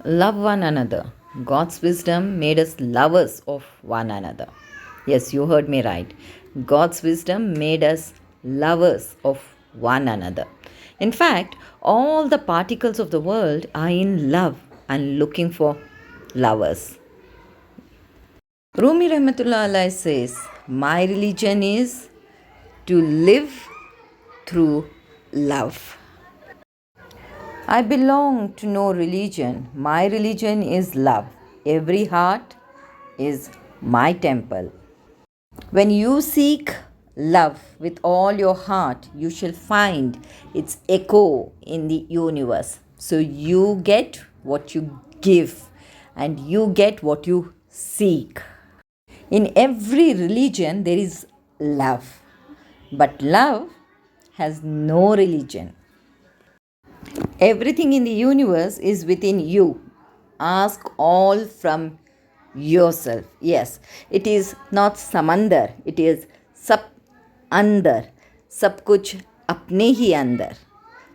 Love one another. God's wisdom made us lovers of one another. Yes, you heard me right. God's wisdom made us lovers of one another. In fact, all the particles of the world are in love and looking for lovers. Rumi Rahmatullah Alai says, my religion is to live through love. I belong to no religion. My religion is love. Every heart is my temple. When you seek love with all your heart, you shall find its echo in the universe. So you get what you give and you get what you seek. In every religion, there is love. But love has no religion. Everything in the universe is within you. Ask all from yourself. Yes, it is not samandar, it is sab andar. Sab kuch apne hi andar.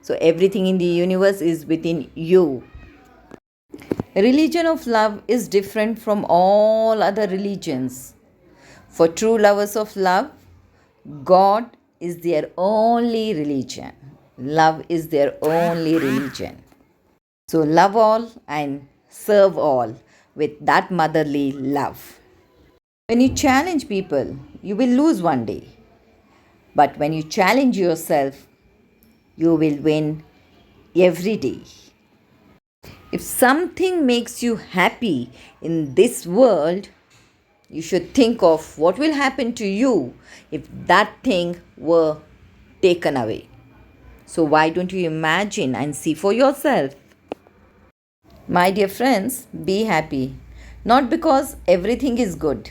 So everything in the universe is within you. Religion of love is different from all other religions. For true lovers of love, God is their only religion. Love is their only religion. So love all and serve all with that motherly love. When you challenge people, you will lose one day. But when you challenge yourself, you will win every day. If something makes you happy in this world, you should think of what will happen to you if that thing were taken away. So, why don't you imagine and see for yourself? My dear friends, be happy. Not because everything is good,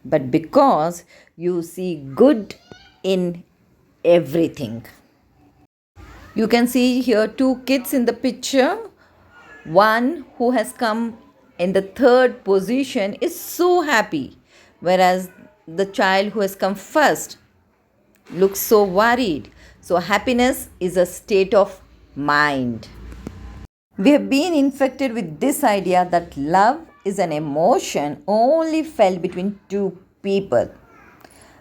but because you see good in everything. You can see here two kids in the picture. One who has come in the third position is so happy, whereas the child who has come first looks so worried. So, happiness is a state of mind. We have been infected with this idea that love is an emotion only felt between two people.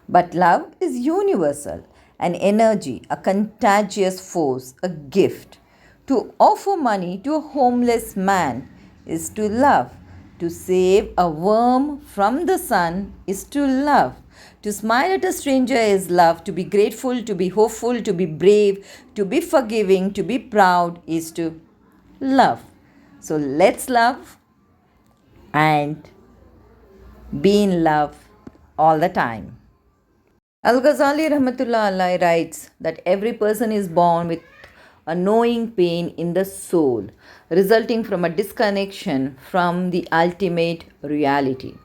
But love is universal, an energy, a contagious force, a gift. To offer money to a homeless man is to love. To save a worm from the sun is to love. To smile at a stranger is love. To be grateful, to be hopeful, to be brave, to be forgiving, to be proud is to love. So let's love and be in love all the time. Al-Ghazali Rahmatullah Alai writes that every person is born with a knowing pain in the soul, resulting from a disconnection from the ultimate reality.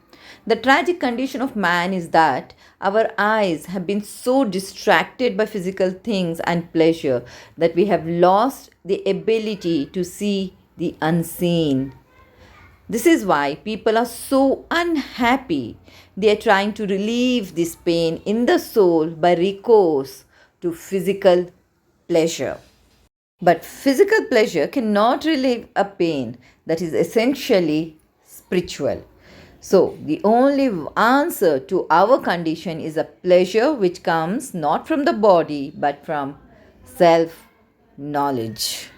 The tragic condition of man is that our eyes have been so distracted by physical things and pleasure that we have lost the ability to see the unseen. This is why people are so unhappy. They are trying to relieve this pain in the soul by recourse to physical pleasure. But physical pleasure cannot relieve a pain that is essentially spiritual. So, the only answer to our condition is a pleasure which comes not from the body but from self knowledge.